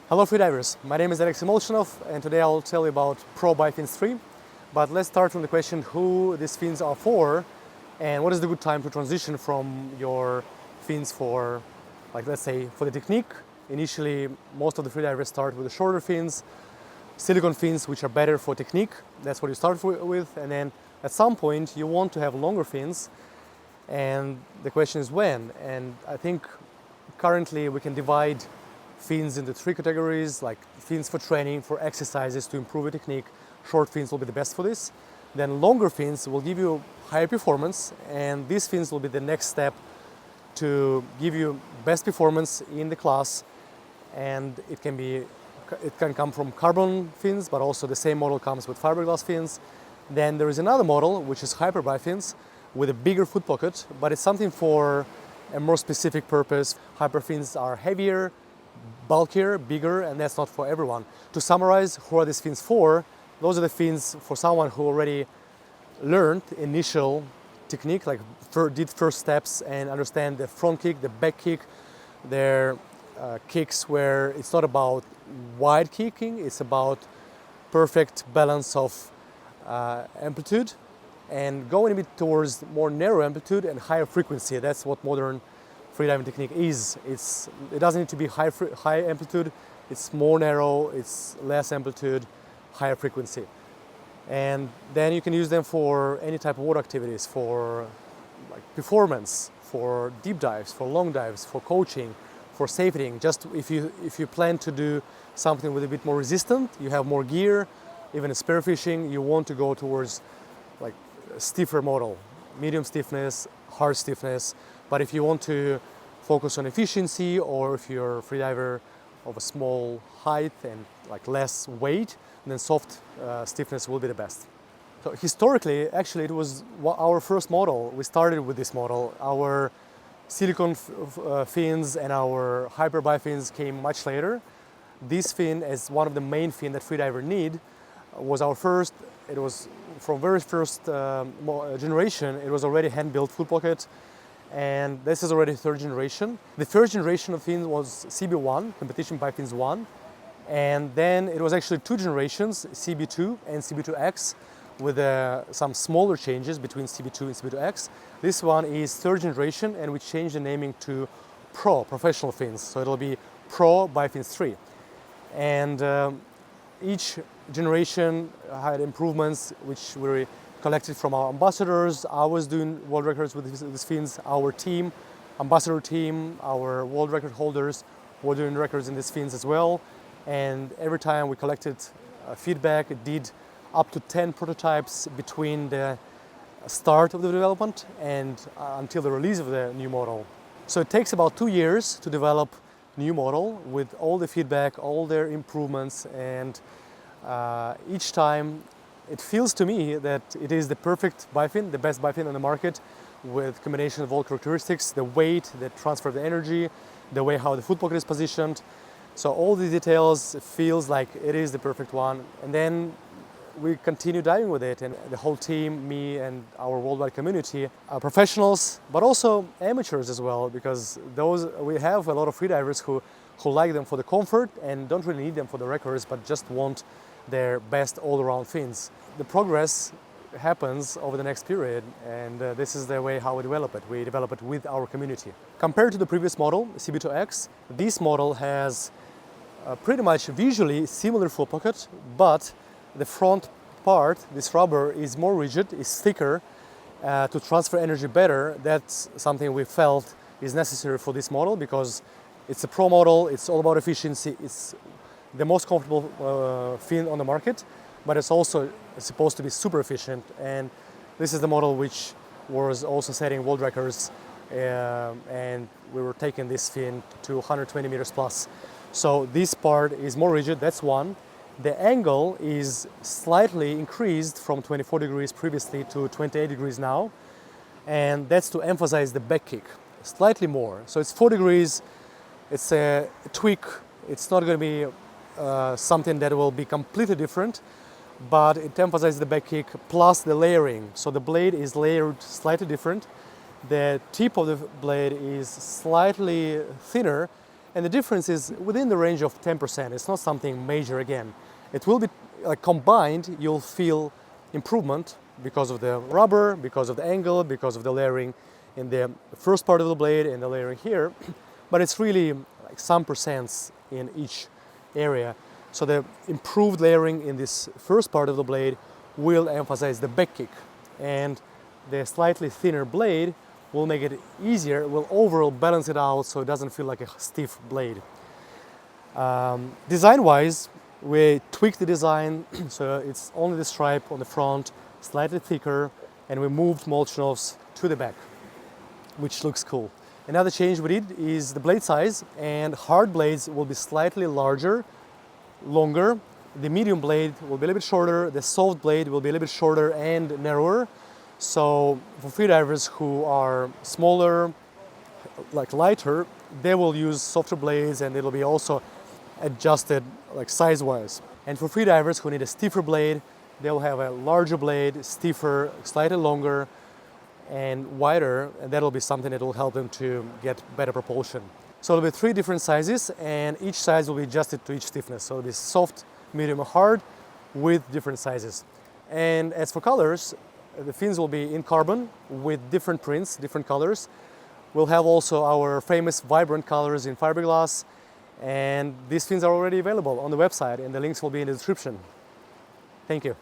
Hello freedivers, my name is Alexey Molchanov and today I'll tell you about PRO Bifins 3. But let's start from the question who these fins are for and what is the good time to transition from your fins for, like let's say, for the technique. Initially, most of the freedivers start with the shorter fins, silicone fins which are better for technique. That's what you start with, and then at some point you want to have longer fins, and the question is when. And I think currently we can divide fins into three categories, like fins for training, for exercises to improve your technique. Short fins will be the best for this. Then longer fins will give you higher performance, and these fins will be the next step to give you best performance in the class. And it can come from carbon fins, but also the same model comes with fiberglass fins. Then there is another model which is Hyper Bifins with a bigger foot pocket, but it's something for a more specific purpose. Hyper fins are heavier, bulkier, bigger, and that's not for everyone. To summarize, who are these fins for? Those are the fins for someone who already learned initial technique, like did first steps and understand the front kick, the back kick, their kicks where it's not about wide kicking, it's about perfect balance of amplitude and going a bit towards more narrow amplitude and higher frequency. That's what modern freediving technique is. It doesn't need to be high amplitude, it's more narrow, it's less amplitude, higher frequency. And then you can use them for any type of water activities, for like performance, for deep dives, for long dives, for coaching, for safetying. Just if you plan to do something with a bit more resistant, you have more gear, even spearfishing, you want to go towards like a stiffer model, medium stiffness, hard stiffness. But if you want to focus on efficiency, or if you're a freediver of a small height and like less weight, then soft stiffness will be the best. So historically, actually, it was our first model. We started with this model. Our silicone fins and our Hyper Bifins came much later. This fin, as one of the main fin that freediver need, was our first. It was from very first generation. It was already hand-built foot pocket, and this is already third generation. The first generation of fin was CB1, Competition Bifins 1, and then it was actually two generations, CB2 and CB2X, with some smaller changes between CB2 and CB2X. This one is third generation, and we changed the naming to PRO, Professional Fins, so it'll be PRO Bifins 3. And each generation had improvements which we collected from our ambassadors. I was doing world records with these fins. Our team, ambassador team, our world record holders were doing records in these fins as well. And every time we collected feedback, it did up to 10 prototypes between the start of the development and until the release of the new model. So it takes about 2 years to develop a new model with all the feedback, all their improvements, and each time it feels to me that it is the perfect bifin, the best bifin on the market, with combination of all characteristics, the weight, the transfer of the energy, the way how the foot pocket is positioned. So all the details feels like it is the perfect one. And then we continue diving with it, and the whole team, me and our worldwide community, are professionals, but also amateurs as well, because we have a lot of freedivers who like them for the comfort and don't really need them for the records, but just want their best all-around fins. The progress happens over the next period, and this is the way how we develop it. We develop it with our community. Compared to the previous model, CB2X, this model has pretty much visually similar foot pocket, but the front part, this rubber, is more rigid, is thicker to transfer energy better. That's something we felt is necessary for this model because it's a pro model, it's all about efficiency, it's the most comfortable fin on the market, but it's also supposed to be super efficient. And this is the model which was also setting world records, and we were taking this fin to 120 meters plus. So this part is more rigid, that's one. The angle is slightly increased from 24 degrees previously to 28 degrees now, and that's to emphasize the back kick, slightly more. So it's 4 degrees, it's a tweak, it's not going to be something that will be completely different, but it emphasizes the back kick plus the layering. So the blade is layered slightly different, the tip of the blade is slightly thinner, And the difference is within the range of 10%. It's not something major again. It will be combined, you'll feel improvement because of the rubber, because of the angle, because of the layering in the first part of the blade and the layering here. But it's really like some percents in each area. So the improved layering in this first part of the blade will emphasize the back kick, and the slightly thinner blade will make it easier, will overall balance it out so it doesn't feel like a stiff blade. Design-wise, we tweaked the design so it's only the stripe on the front, slightly thicker, and we moved Molchanovs to the back, which looks cool. Another change we did is the blade size, and hard blades will be slightly larger, longer. The medium blade will be a little bit shorter, the soft blade will be a little bit shorter and narrower. So for freedivers who are smaller, like lighter, they will use softer blades, and it'll be also adjusted like size-wise. And for freedivers who need a stiffer blade, they'll have a larger blade, stiffer, slightly longer and wider, and that'll be something that will help them to get better propulsion. So there'll be 3 different sizes, and each size will be adjusted to each stiffness. So it'll be soft, medium, or hard with different sizes. And as for colors, the fins will be in carbon with different prints, different colors. We'll have also our famous vibrant colors in fiberglass, and these fins are already available on the website, and the links will be in the description. Thank you.